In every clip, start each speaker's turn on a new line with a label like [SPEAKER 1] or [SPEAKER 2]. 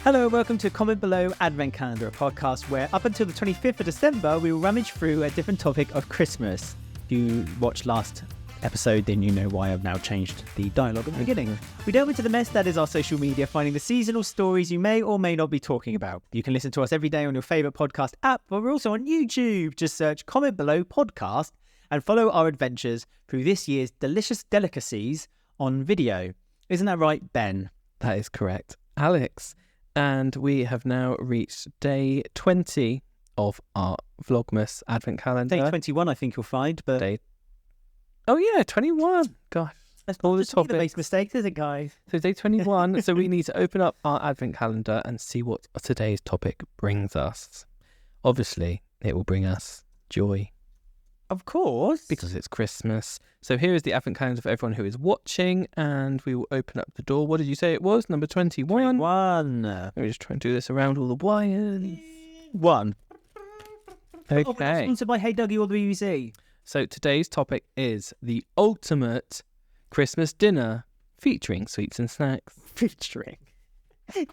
[SPEAKER 1] Hello, welcome to Comment Below Advent Calendar, a podcast where up until the 25th of December, we will rummage through a different topic of Christmas. If you watched last episode, then you know why I've now changed the dialogue at the beginning. We delve into the mess that is our social media, finding the seasonal stories you may or may not be talking about. You can listen to us every day on your favourite podcast app, but we're also on YouTube. Just search Comment Below Podcast and follow our adventures through this year's delicious delicacies on video. Isn't that right, Ben?
[SPEAKER 2] That is correct, Alex. And we have now reached day 20 of our Vlogmas Advent Calendar.
[SPEAKER 1] Day 21, I think you'll find, but...
[SPEAKER 2] Oh yeah, 21. Gosh.
[SPEAKER 1] That's
[SPEAKER 2] all
[SPEAKER 1] not
[SPEAKER 2] the
[SPEAKER 1] just me that
[SPEAKER 2] topics.
[SPEAKER 1] makes mistakes, is it, guys?
[SPEAKER 2] So day 21, so we need to open up our Advent Calendar and see what today's topic brings us. Obviously, it will bring us joy.
[SPEAKER 1] Of course.
[SPEAKER 2] Because it's Christmas. So here is the Advent Calendar for everyone who is watching, and we will open up the door. What did you say it was? Number 21?
[SPEAKER 1] Let
[SPEAKER 2] me just try and do this around all the wires.
[SPEAKER 1] 1.
[SPEAKER 2] Okay.
[SPEAKER 1] Oh, sponsored by Hey Dougie or the BBC.
[SPEAKER 2] So today's topic is the ultimate Christmas dinner featuring sweets and snacks.
[SPEAKER 1] Featuring.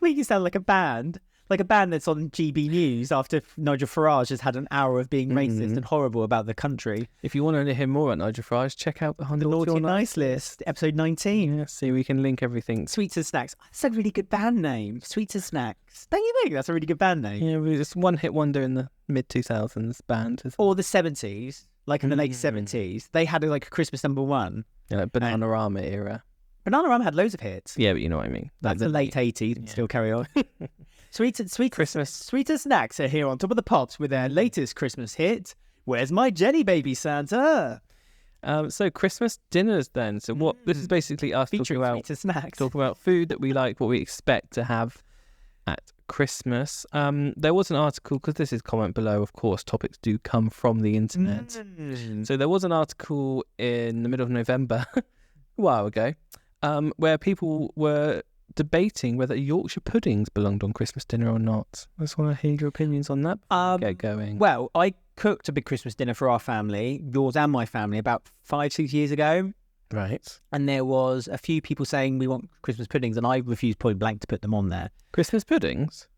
[SPEAKER 1] Make you sound like a band that's on GB News after Nigel Farage has had an hour of being racist and horrible about the country.
[SPEAKER 2] If you want to hear more about Nigel Farage, check out the
[SPEAKER 1] Naughty and Nice list, episode 19.
[SPEAKER 2] Yeah, see, we can link everything.
[SPEAKER 1] Sweets and Snacks. That's a really good band name. Sweets and Snacks. Don't you think that's a really good band name?
[SPEAKER 2] Yeah, we just one-hit wonder in the mid-2000s band.
[SPEAKER 1] Or the 70s, like in the late 70s. They had like a Christmas number one.
[SPEAKER 2] Yeah, like Bananarama era.
[SPEAKER 1] Bananarama had loads of hits.
[SPEAKER 2] Yeah, but you know what I mean.
[SPEAKER 1] That's the late 80s.
[SPEAKER 2] Yeah.
[SPEAKER 1] Still carry on. Sweet and Snacks are here on top of the pops with their latest Christmas hit, Where's My Jelly Baby Santa?
[SPEAKER 2] So Christmas dinners then. So what this is basically us talking about food that we like, what we expect to have at Christmas. There was an article, because this is Comment Below, of course, topics do come from the internet. So there was an article in the middle of November, a while ago, where people were debating whether Yorkshire puddings belonged on Christmas dinner or not. I just want to hear your opinions on that. Get going.
[SPEAKER 1] Well, I cooked a big Christmas dinner for our family, yours and my family, about 5-6 years ago.
[SPEAKER 2] Right.
[SPEAKER 1] And there was a few people saying we want Christmas puddings, and I refused point blank to put them on there.
[SPEAKER 2] Christmas puddings?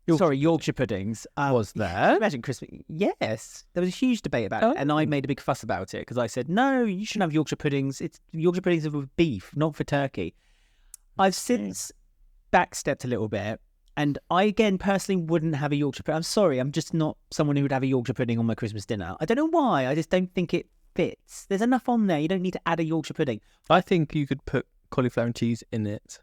[SPEAKER 1] Yorkshire puddings.
[SPEAKER 2] Was there?
[SPEAKER 1] Imagine Christmas. Yes. There was a huge debate about it, and I made a big fuss about it because I said, no, you shouldn't have Yorkshire puddings. Yorkshire puddings are with beef, not for turkey. I've since backstepped a little bit, and I, again, personally wouldn't have a Yorkshire pudding. I'm sorry, I'm just not someone who would have a Yorkshire pudding on my Christmas dinner. I don't know why, I just don't think it fits. There's enough on there. You don't need to add a Yorkshire pudding.
[SPEAKER 2] I think you could put cauliflower and cheese in it.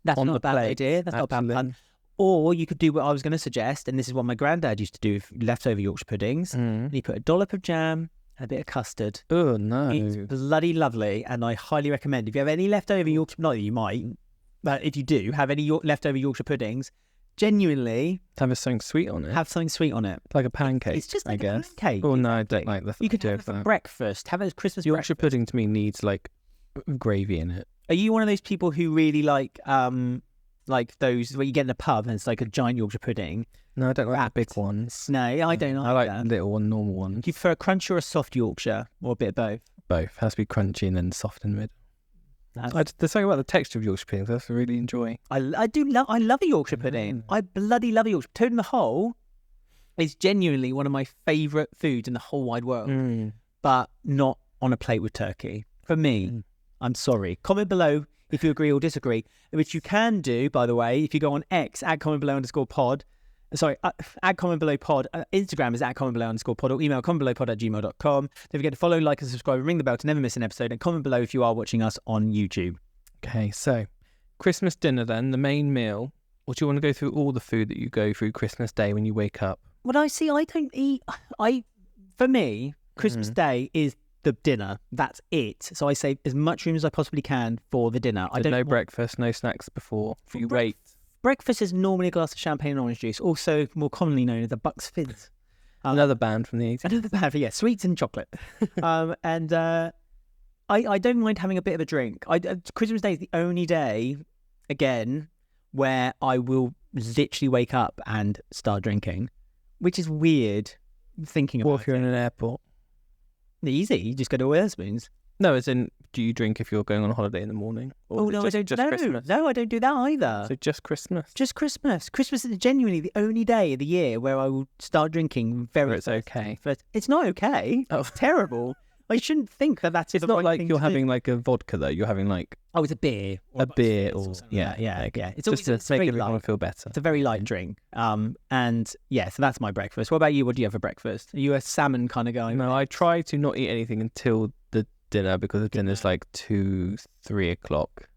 [SPEAKER 1] That's
[SPEAKER 2] on
[SPEAKER 1] not
[SPEAKER 2] the
[SPEAKER 1] a bad
[SPEAKER 2] plate,
[SPEAKER 1] idea. That's not a bad
[SPEAKER 2] actually.
[SPEAKER 1] plan. Or you could do what I was going to suggest, and this is what my granddad used to do with leftover Yorkshire puddings. And he put a dollop of jam and a bit of custard.
[SPEAKER 2] Oh, no.
[SPEAKER 1] It's bloody lovely, and I highly recommend. If you have any leftover Yorkshire, not that you might, but if you do have any leftover Yorkshire puddings, genuinely
[SPEAKER 2] Have something sweet on it.
[SPEAKER 1] have something sweet on it.
[SPEAKER 2] Like a pancake.
[SPEAKER 1] It's just like
[SPEAKER 2] I
[SPEAKER 1] a
[SPEAKER 2] guess.
[SPEAKER 1] pancake.
[SPEAKER 2] Oh no, I don't like that.
[SPEAKER 1] You could have it for breakfast. Have it as Christmas
[SPEAKER 2] Yorkshire
[SPEAKER 1] breakfast.
[SPEAKER 2] pudding to me needs like gravy in it.
[SPEAKER 1] Are you one of those people who really like those where you get in a pub and it's like a giant Yorkshire pudding?
[SPEAKER 2] No, I don't like the big ones.
[SPEAKER 1] No, I don't like
[SPEAKER 2] I like
[SPEAKER 1] that.
[SPEAKER 2] little one, normal ones.
[SPEAKER 1] Do you prefer a crunch or a soft Yorkshire, or a bit of both?
[SPEAKER 2] Both. Has to be crunchy and then soft in the middle. There's something about the texture of Yorkshire puddings I really enjoy.
[SPEAKER 1] I love a Yorkshire pudding. I bloody love a Yorkshire. Toad in the hole is genuinely one of my favourite foods in the whole wide world, but not on a plate with turkey. For me, I'm sorry. Comment below if you agree or disagree, which you can do, by the way, if you go on X, @commentbelow_pod. Sorry, @commentbelowpod. Instagram is @commentbelow_pod, or email commentbelowpod@gmail.com. Don't forget to follow, like, and subscribe, and ring the bell to never miss an episode. And comment below if you are watching us on YouTube.
[SPEAKER 2] Okay, so Christmas dinner then, the main meal. Or do you want to go through all the food that you go through Christmas Day when you wake up?
[SPEAKER 1] Well, I don't eat. For me, Christmas Day is the dinner. That's it. So I save as much room as I possibly can for the dinner.
[SPEAKER 2] So no breakfast, no snacks before. You wait.
[SPEAKER 1] Breakfast is normally a glass of champagne and orange juice, also more commonly known as a Bucks Fizz.
[SPEAKER 2] Another band from the 80s.
[SPEAKER 1] Another band, yeah, sweets and chocolate. I don't mind having a bit of a drink. Christmas Day is the only day, again, where I will literally wake up and start drinking, which is weird thinking about
[SPEAKER 2] Or if you're in an airport.
[SPEAKER 1] Easy, you just go to Wetherspoons.
[SPEAKER 2] No, as in, do you drink if you're going on holiday in the morning? Or
[SPEAKER 1] no, I don't.
[SPEAKER 2] Just Christmas?
[SPEAKER 1] No, I don't do that either.
[SPEAKER 2] So just Christmas?
[SPEAKER 1] Just Christmas. Christmas is genuinely the only day of the year where I will start drinking very.
[SPEAKER 2] Where it's okay.
[SPEAKER 1] It's not okay.
[SPEAKER 2] Oh.
[SPEAKER 1] It's terrible. I shouldn't think that that's.
[SPEAKER 2] It's not like you're having like a vodka though. You're having like
[SPEAKER 1] it's a beer.
[SPEAKER 2] A beer or
[SPEAKER 1] yeah. It's
[SPEAKER 2] just to make everyone feel better.
[SPEAKER 1] It's a very light drink. And yeah, so that's my breakfast. What about you? What do you have for breakfast? Are you a salmon kind of guy?
[SPEAKER 2] No, I try to not eat anything until the dinner because the dinner's like 2-3 o'clock.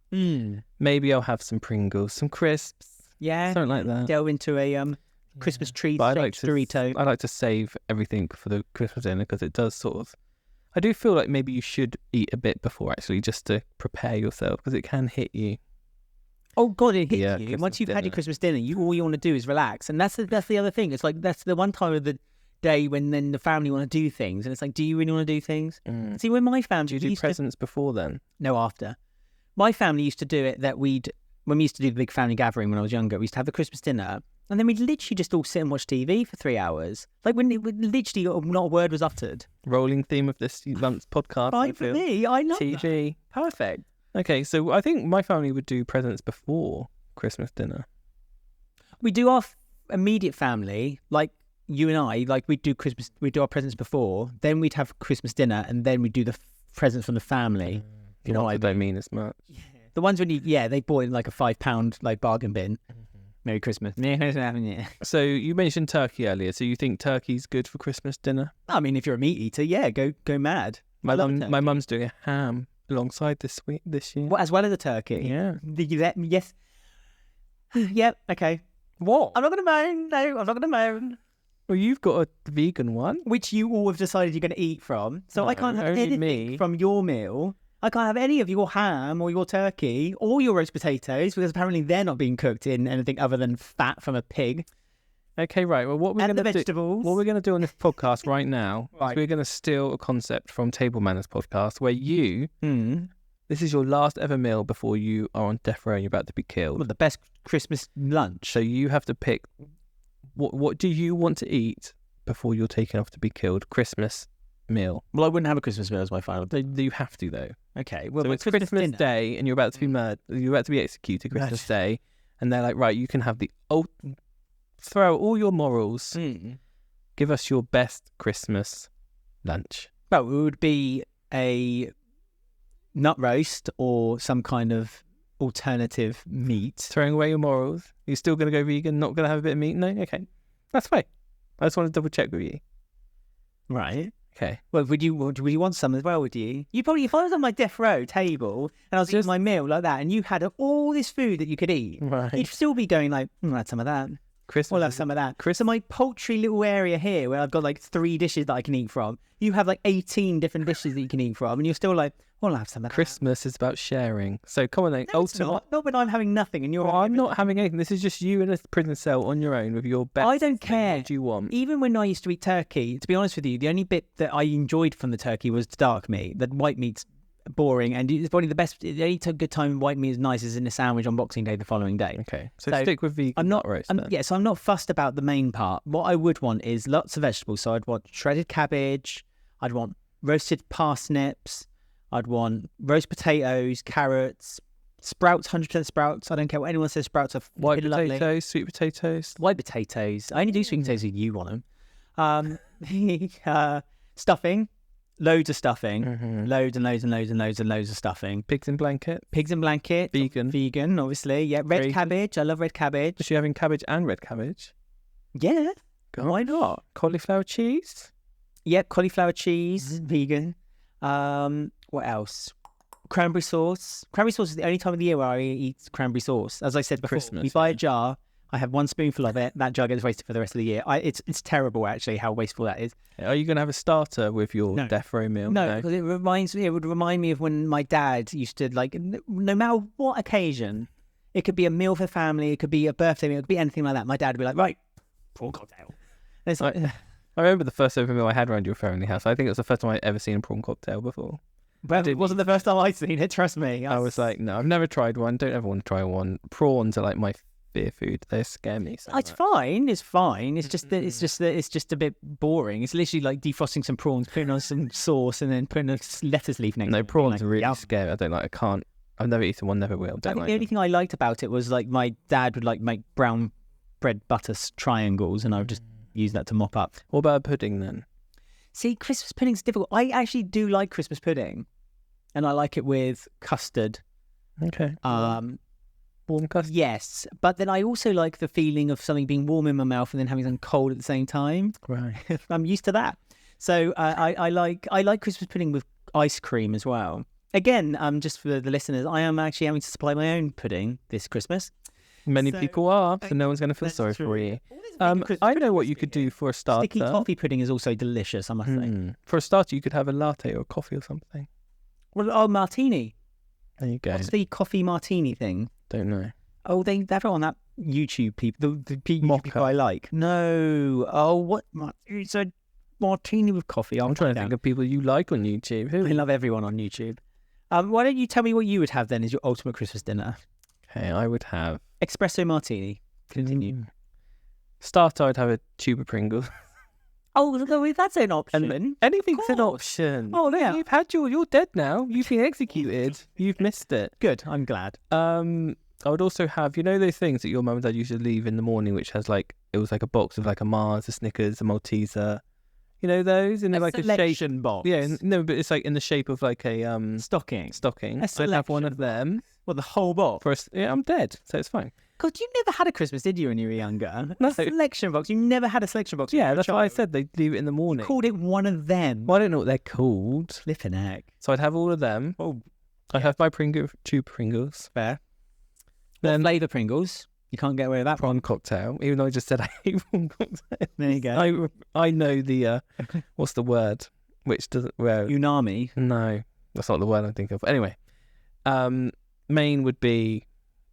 [SPEAKER 2] Maybe I'll have some Pringles, some crisps.
[SPEAKER 1] Yeah,
[SPEAKER 2] something like that.
[SPEAKER 1] Delve into a Christmas tree Dorito.
[SPEAKER 2] I like to save everything for the Christmas dinner because it does sort of. I do feel like maybe you should eat a bit before actually, just to prepare yourself because it can hit you.
[SPEAKER 1] Oh God, it hits you.
[SPEAKER 2] Christmas
[SPEAKER 1] Once you've
[SPEAKER 2] dinner.
[SPEAKER 1] had your Christmas dinner, all you want to do is relax, and that's the other thing. It's like that's the one time of the day when then the family want to do things, and it's like, do you really want to do things? See, when my family,
[SPEAKER 2] do you do presents before then?
[SPEAKER 1] No, after. My family used to do it that when we used to do the big family gathering when I was younger, we used to have the Christmas dinner. And then we'd literally just all sit and watch TV for 3 hours. Like when it would literally not a word was uttered.
[SPEAKER 2] Rolling theme of this month's podcast.
[SPEAKER 1] Fine for me. I love
[SPEAKER 2] TV.
[SPEAKER 1] That. Perfect.
[SPEAKER 2] Okay, so I think my family would do presents before Christmas dinner.
[SPEAKER 1] We do our immediate family, like you and I, like we'd do our presents before, then we'd have Christmas dinner, and then we'd do the presents from the family.
[SPEAKER 2] You know what I don't mean as much.
[SPEAKER 1] Yeah. The ones when they bought in like a £5 like bargain bin. Merry Christmas.
[SPEAKER 2] So you mentioned turkey earlier. So you think turkey's good for Christmas dinner?
[SPEAKER 1] I mean, if you're a meat eater, yeah, go mad.
[SPEAKER 2] My mum's doing a ham alongside this year.
[SPEAKER 1] What, as well as a turkey?
[SPEAKER 2] Yeah.
[SPEAKER 1] Yes. Yep. Okay.
[SPEAKER 2] What?
[SPEAKER 1] I'm not going to moan. No, I'm not going to moan.
[SPEAKER 2] Well, you've got a vegan one,
[SPEAKER 1] which you all have decided you're going to eat from. So
[SPEAKER 2] no,
[SPEAKER 1] I can't have anything from your meal. I can't have any of your ham or your turkey or your roast potatoes because apparently they're not being cooked in anything other than fat from a pig.
[SPEAKER 2] Okay, right. Well, what we're going to
[SPEAKER 1] vegetables.
[SPEAKER 2] What we're going to do on this podcast right now is we're going to steal a concept from Table Manners podcast where you, this is your last ever meal before you are on death row and you're about to be killed.
[SPEAKER 1] Well, the best Christmas lunch.
[SPEAKER 2] So you have to pick what do you want to eat before you're taken off to be killed? Christmas meal.
[SPEAKER 1] Well, I wouldn't have a Christmas meal as my final.
[SPEAKER 2] You have to though.
[SPEAKER 1] Okay. Well,
[SPEAKER 2] so it's Christmas Day and you're about to be murdered. You're about to be executed Christmas Day, and they're like, right, you can have throw out all your morals. Give us your best Christmas lunch.
[SPEAKER 1] Well, it would be a nut roast or some kind of alternative meat.
[SPEAKER 2] Throwing away your morals. You're still going to go vegan, not going to have a bit of meat? No? Okay. That's fine. I just want to double check with you.
[SPEAKER 1] Right.
[SPEAKER 2] Okay.
[SPEAKER 1] Well, would you want some as well, would you? You probably, if I was on my death row table and I was eating my meal like that and you had all this food that you could eat, you'd still be going like, I'll have some of that. We'll have some of that. So my poultry little area here where I've got like 3 dishes that I can eat from, you have like 18 different dishes that you can eat from and you're still like, I'll have some of that.
[SPEAKER 2] Christmas is about sharing. So come on then.
[SPEAKER 1] No, it's not when I'm having nothing and you're
[SPEAKER 2] I'm not having anything. This is just you in a prison cell on your own with your best.
[SPEAKER 1] I don't care.
[SPEAKER 2] What do you want?
[SPEAKER 1] Even when I used to eat turkey, to be honest with you, the only bit that I enjoyed from the turkey was the dark meat. The white meat's boring, and it's probably the only good time white meat is nice is in a sandwich on Boxing Day the following day.
[SPEAKER 2] Okay, so stick with vegan.
[SPEAKER 1] I'm not
[SPEAKER 2] roast.
[SPEAKER 1] So I'm not fussed about the main part. What I would want is lots of vegetables. So I'd want shredded cabbage. I'd want roasted parsnips. I'd want roast potatoes, carrots, sprouts, 100% sprouts. I don't care what anyone says. Sprouts are
[SPEAKER 2] white potatoes,
[SPEAKER 1] lovely.
[SPEAKER 2] Sweet potatoes.
[SPEAKER 1] White potatoes. I only do sweet potatoes if you want them. Stuffing. Loads of stuffing, loads and loads and loads and loads and loads of stuffing.
[SPEAKER 2] Pigs in blanket.
[SPEAKER 1] Vegan, obviously. Yeah, red cabbage. I love red cabbage.
[SPEAKER 2] So you're having cabbage and red cabbage?
[SPEAKER 1] Yeah. Why not?
[SPEAKER 2] Cauliflower cheese?
[SPEAKER 1] Yeah, cauliflower cheese, vegan. What else? Cranberry sauce. Cranberry sauce is the only time of the year where I eat cranberry sauce. As I said before,
[SPEAKER 2] Christmas,
[SPEAKER 1] we buy a jar. I have one spoonful of it. That jar gets wasted for the rest of the year. It's terrible, actually, how wasteful that is.
[SPEAKER 2] Are you going to have a starter with your death row meal?
[SPEAKER 1] No, because it would remind me of when my dad used to, like, no matter what occasion, it could be a meal for the family, it could be a birthday meal, it could be anything like that. My dad would be like, right, prawn cocktail. And it's like,
[SPEAKER 2] I remember the first ever meal I had around your family house. I think it was the first time I'd ever seen a prawn cocktail before.
[SPEAKER 1] Well, it wasn't the first time I'd seen it, trust me.
[SPEAKER 2] I was like, no, I've never tried one. Don't ever want to try one. Prawns are like my beer food. They scare me so
[SPEAKER 1] It's
[SPEAKER 2] much.
[SPEAKER 1] fine. It's fine. It's just that it's just a bit boring. It's literally like defrosting some prawns, putting on some sauce, and then putting a lettuce leaf next to it.
[SPEAKER 2] No, prawns are really
[SPEAKER 1] yum.
[SPEAKER 2] scary. I don't like. I can't. I've never eaten one. Never will.
[SPEAKER 1] I think the only thing I liked about it was like my dad would like make brown bread butter triangles, and I would just use that to mop up.
[SPEAKER 2] What about pudding then?
[SPEAKER 1] See, Christmas pudding's difficult. I actually do like Christmas pudding, and I like it with custard.
[SPEAKER 2] Okay. Warm custard.
[SPEAKER 1] Yes, but then I also like the feeling of something being warm in my mouth and then having something cold at the same time.
[SPEAKER 2] Right.
[SPEAKER 1] I'm used to that. So I like Christmas pudding with ice cream as well. Again, just for the listeners, I am actually having to supply my own pudding this Christmas.
[SPEAKER 2] Many people are, so no one's going to feel sorry for you. I know what you could do for a starter.
[SPEAKER 1] Sticky toffee pudding is also delicious, I must say.
[SPEAKER 2] For a starter, you could have a latte or a coffee or something.
[SPEAKER 1] Well, martini.
[SPEAKER 2] There you go.
[SPEAKER 1] What's the coffee martini thing?
[SPEAKER 2] Don't know.
[SPEAKER 1] Oh, they have it on that YouTube people, the people I like. No. Oh, what? It's a martini with coffee.
[SPEAKER 2] I'm trying to think of people you like on YouTube.
[SPEAKER 1] I love everyone on YouTube. Why don't you tell me what you would have then as your ultimate Christmas dinner?
[SPEAKER 2] Okay, I would have
[SPEAKER 1] espresso martini. Continue.
[SPEAKER 2] Starter, I'd have a tube of Pringles.
[SPEAKER 1] Oh, that's an option.
[SPEAKER 2] Anything's an option.
[SPEAKER 1] Oh, yeah.
[SPEAKER 2] You've had you're dead now. You've been executed. You've missed it.
[SPEAKER 1] Good. I'm glad.
[SPEAKER 2] I would also have, those things that your mum and dad used to leave in the morning, which has it was like a box of like a Mars, a Snickers, a Malteser. You know those? And they're like a shape
[SPEAKER 1] box.
[SPEAKER 2] Yeah, no, but it's like in the shape of like a
[SPEAKER 1] stocking.
[SPEAKER 2] So I'd have one of them.
[SPEAKER 1] Well, the whole box.
[SPEAKER 2] I'm dead, so it's fine.
[SPEAKER 1] God, you never had a Christmas, did you, when you were younger?
[SPEAKER 2] No.
[SPEAKER 1] A selection box. You never had a selection box.
[SPEAKER 2] Yeah, that's why I said they'd leave it in the morning.
[SPEAKER 1] You called it one of them.
[SPEAKER 2] Well, I don't know what they're called.
[SPEAKER 1] Flippin' heck.
[SPEAKER 2] So I'd have all of them.
[SPEAKER 1] Oh,
[SPEAKER 2] I'd have my tube Pringles.
[SPEAKER 1] Fair.
[SPEAKER 2] Then
[SPEAKER 1] flavour Pringles. You can't get away with that.
[SPEAKER 2] Prawn cocktail. Even though I just said I hate prawn cocktail.
[SPEAKER 1] There you go.
[SPEAKER 2] I know the what's the word? Which doesn't
[SPEAKER 1] Unami.
[SPEAKER 2] No, that's not the word I'm thinking of. Anyway, main would be,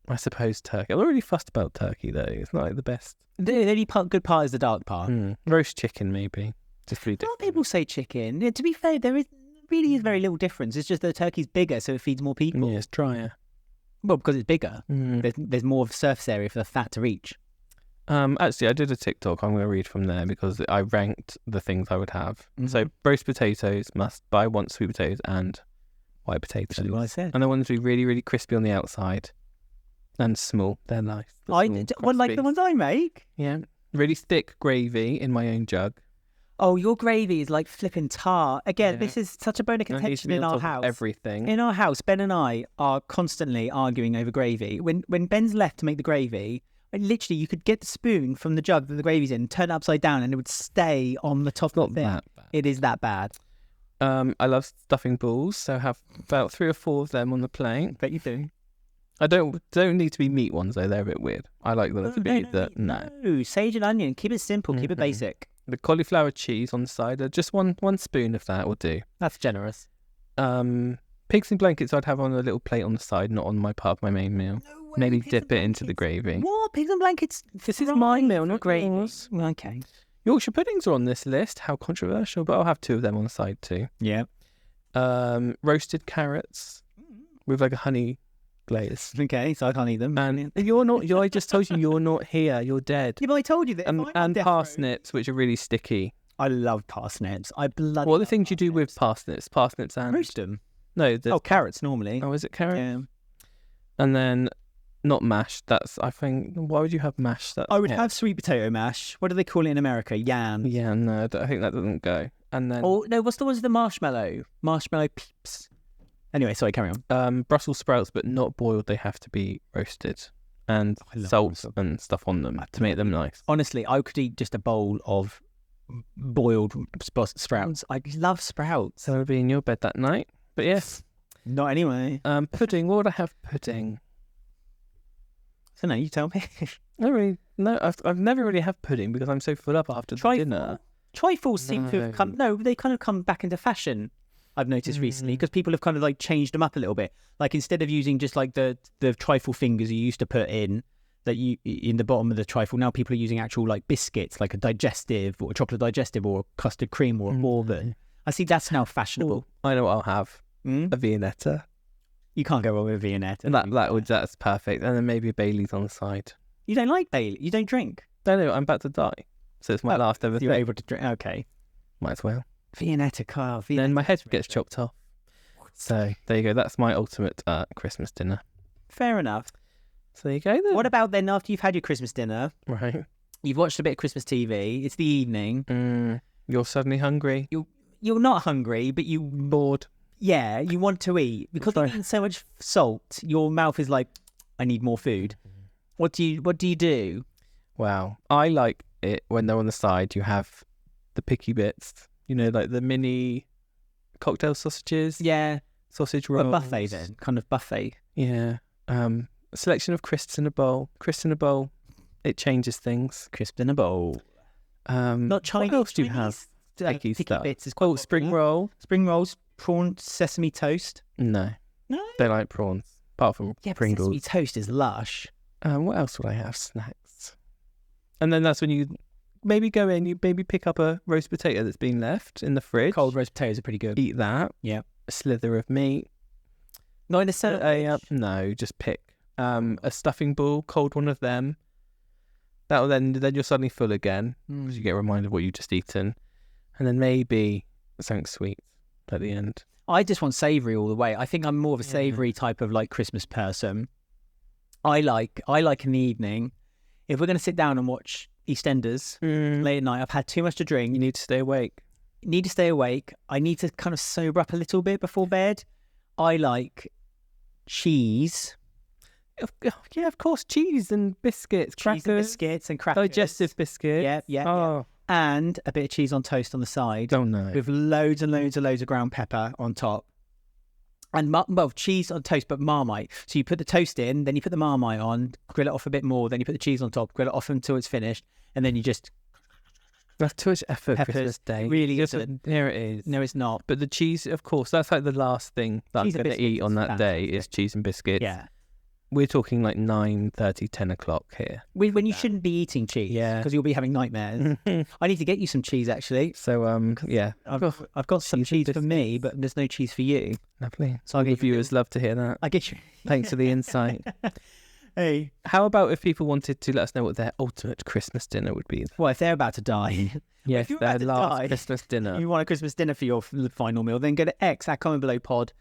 [SPEAKER 2] I suppose, turkey. I'm not really fussed about turkey though. It's not like the best.
[SPEAKER 1] The only good part is the dark part.
[SPEAKER 2] Roast chicken maybe. Just really
[SPEAKER 1] different. A lot of people say chicken. Yeah, to be fair, there really is very little difference. It's just that the turkey's bigger, so it feeds more people.
[SPEAKER 2] Yeah, it's drier.
[SPEAKER 1] Well, because it's bigger. There's more of a surface area for the fat to reach.
[SPEAKER 2] Actually, I did a TikTok. I'm going to read from there because I ranked the things I would have. So roast potatoes, must buy one sweet potatoes and white potatoes.
[SPEAKER 1] That's what I said.
[SPEAKER 2] And I want them to be really, really crispy on the outside and small. They're nice.
[SPEAKER 1] Like the ones I make.
[SPEAKER 2] Yeah. Really thick gravy in my own jug.
[SPEAKER 1] Oh, your gravy is like flipping tar. Again, this is such a bone of contention in our house.
[SPEAKER 2] Everything.
[SPEAKER 1] In our house, Ben and I are constantly arguing over gravy. When Ben's left to make the gravy, literally you could get the spoon from the jug that the gravy's in, turn it upside down, and it would stay on the top of the thing.
[SPEAKER 2] That bad.
[SPEAKER 1] It is that bad.
[SPEAKER 2] I love stuffing balls, so I have about 3 or 4 of them on the plate.
[SPEAKER 1] Bet you do.
[SPEAKER 2] I don't need to be meat ones though. They're a bit weird. I like them to be
[SPEAKER 1] No, sage and onion. Keep it simple. Keep it basic.
[SPEAKER 2] The cauliflower cheese on the side. Just one spoon of that will do.
[SPEAKER 1] That's generous.
[SPEAKER 2] Pigs in blankets I'd have on a little plate on the side, not on my part of my main meal.
[SPEAKER 1] No way,
[SPEAKER 2] maybe dip it into the gravy.
[SPEAKER 1] What? Pigs and blankets?
[SPEAKER 2] This is my meal, not gravy.
[SPEAKER 1] Okay.
[SPEAKER 2] Yorkshire puddings are on this list. How controversial, but I'll have 2 of them on the side too.
[SPEAKER 1] Yeah.
[SPEAKER 2] Roasted carrots with like a honey glaze.
[SPEAKER 1] Okay, so I can't eat them.
[SPEAKER 2] And you're not. I just told you you're not here. You're dead.
[SPEAKER 1] Yeah, but I told you that.
[SPEAKER 2] And parsnips, which are really sticky.
[SPEAKER 1] I love parsnips. I bloody.
[SPEAKER 2] What are the things you do with parsnips? Parsnips and
[SPEAKER 1] roast them.
[SPEAKER 2] No.
[SPEAKER 1] Carrots normally.
[SPEAKER 2] Oh, is it carrot?
[SPEAKER 1] Yeah.
[SPEAKER 2] And then not mashed. That's, I think. Why would you have mashed?
[SPEAKER 1] I would have sweet potato mash. What do they call it in America? Yam.
[SPEAKER 2] Yeah, no, I think that doesn't go. And then.
[SPEAKER 1] Oh no, what's the ones with the marshmallow? Marshmallow peeps. Anyway, sorry, carry
[SPEAKER 2] on. Brussels sprouts, but not boiled. They have to be roasted and salt and stuff on them to make them nice.
[SPEAKER 1] Honestly, I could eat just a bowl of boiled sprouts. I love sprouts.
[SPEAKER 2] So I'll be in your bed that night. But yes.
[SPEAKER 1] Not anyway.
[SPEAKER 2] Pudding. What would I have pudding?
[SPEAKER 1] So no, you tell me.
[SPEAKER 2] I've never really had pudding because I'm so full up after dinner.
[SPEAKER 1] Trifles seem to have come. No, they kind of come back into fashion. I've noticed recently because people have kind of like changed them up a little bit. Like instead of using just like the trifle fingers you used to put in the bottom of the trifle, now people are using actual like biscuits, like a digestive or a chocolate digestive or a custard cream or a bourbon. I see that's now fashionable.
[SPEAKER 2] Ooh, I know what I'll have. A Viennetta.
[SPEAKER 1] You can't go wrong with a Viennetta.
[SPEAKER 2] That's perfect. And then maybe a Bailey's on the side.
[SPEAKER 1] You don't like Bailey? You don't drink?
[SPEAKER 2] No, I'm about to die. So it's my last ever
[SPEAKER 1] You're
[SPEAKER 2] thing.
[SPEAKER 1] able to drink. Okay.
[SPEAKER 2] Might as well.
[SPEAKER 1] Viennetta, Kyle.
[SPEAKER 2] Then my head gets chopped off. So there you go. That's my ultimate Christmas dinner.
[SPEAKER 1] Fair enough.
[SPEAKER 2] So there you go then.
[SPEAKER 1] What about then after you've had your Christmas dinner?
[SPEAKER 2] Right.
[SPEAKER 1] You've watched a bit of Christmas TV. It's the evening.
[SPEAKER 2] You're suddenly hungry.
[SPEAKER 1] You're not hungry, but you
[SPEAKER 2] Bored.
[SPEAKER 1] Yeah, you want to eat because you've eaten so much salt. Your mouth is like, I need more food. What do you do?
[SPEAKER 2] Wow. I like it when they're on the side. You have the picky bits. You know, like the mini cocktail sausages.
[SPEAKER 1] Yeah,
[SPEAKER 2] Sausage rolls.
[SPEAKER 1] a buffet then, kind of buffet.
[SPEAKER 2] Yeah. A selection of crisps in a bowl. Crisps in a bowl. It changes things.
[SPEAKER 1] Crisp in a bowl.
[SPEAKER 2] Not Chinese. What else do you have? Picky stuff.
[SPEAKER 1] Bits is quite
[SPEAKER 2] spring roll.
[SPEAKER 1] Spring rolls, prawn, sesame toast.
[SPEAKER 2] No. They like prawns. Apart from Pringles.
[SPEAKER 1] Sesame toast is lush.
[SPEAKER 2] What else would I have? Snacks. And then that's when you maybe go in, you maybe pick up a roast potato that's been left in the fridge.
[SPEAKER 1] Cold roast potatoes are pretty good.
[SPEAKER 2] Eat that.
[SPEAKER 1] Yeah.
[SPEAKER 2] A slither of meat.
[SPEAKER 1] Not in a sandwich.
[SPEAKER 2] No, just pick a stuffing ball, cold one of them. That'll then you're suddenly full again because you get reminded of what you've just eaten. And then maybe something sweet at the end.
[SPEAKER 1] I just want savoury all the way. I think I'm more of a savoury type of like Christmas person. I like in the evening, if we're going to sit down and watch EastEnders late at night, I've had too much to drink.
[SPEAKER 2] You need to stay awake.
[SPEAKER 1] I need to kind of sober up a little bit before bed. I like cheese.
[SPEAKER 2] Yeah, of course, cheese and biscuits, crackers.
[SPEAKER 1] Biscuits and crackers.
[SPEAKER 2] Digestive biscuits.
[SPEAKER 1] Yeah. And a bit of cheese on toast on the side.
[SPEAKER 2] Don't know.
[SPEAKER 1] With loads and loads and loads of ground pepper on top. And cheese on toast, but Marmite. So you put the toast in, then you put the Marmite on, grill it off a bit more, then you put the cheese on top, grill it off until it's finished, and then you just...
[SPEAKER 2] That's too much effort for Christmas Day.
[SPEAKER 1] Really
[SPEAKER 2] isn't. Here it is.
[SPEAKER 1] No, it's not.
[SPEAKER 2] But the cheese, of course, that's like the last thing that I'm going to eat on that day is cheese and biscuits.
[SPEAKER 1] Yeah.
[SPEAKER 2] We're talking like 9:30, 10 o'clock here.
[SPEAKER 1] When you shouldn't be eating cheese.
[SPEAKER 2] Yeah.
[SPEAKER 1] Because you'll be having nightmares. I need to get you some cheese, actually.
[SPEAKER 2] So, yeah.
[SPEAKER 1] I've got some cheese for me, but there's no cheese for you.
[SPEAKER 2] Lovely.
[SPEAKER 1] So I'll
[SPEAKER 2] the viewers love to hear that.
[SPEAKER 1] I get you.
[SPEAKER 2] Thanks for the insight.
[SPEAKER 1] Hey.
[SPEAKER 2] How about if people wanted to let us know what their ultimate Christmas dinner would be?
[SPEAKER 1] Well, if they're about to die.
[SPEAKER 2] Yes, their last Christmas dinner.
[SPEAKER 1] You want a Christmas dinner for your final meal, then go to X at comment below pod,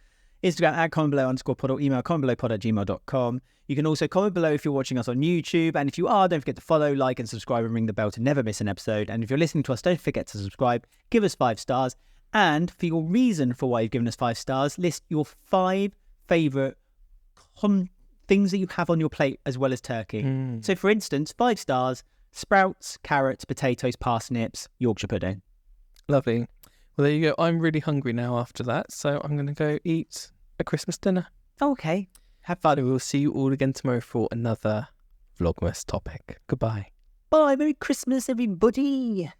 [SPEAKER 1] Instagram at comment below _pod, or email commentbelowpod@gmail.com. You can also comment below if you're watching us on YouTube. And if you are, don't forget to follow, like, and subscribe and ring the bell to never miss an episode. And if you're listening to us, don't forget to subscribe, give us 5 stars. And for your reason for why you've given us 5 stars, list your 5 favourite things that you have on your plate as well as turkey. So, for instance, 5 stars, sprouts, carrots, potatoes, parsnips, Yorkshire pudding.
[SPEAKER 2] Lovely. Well, there you go. I'm really hungry now after that, so I'm going to go eat a Christmas dinner.
[SPEAKER 1] Okay. Have fun.
[SPEAKER 2] We'll see you all again tomorrow for another Vlogmas topic. Goodbye.
[SPEAKER 1] Bye. Merry Christmas, everybody.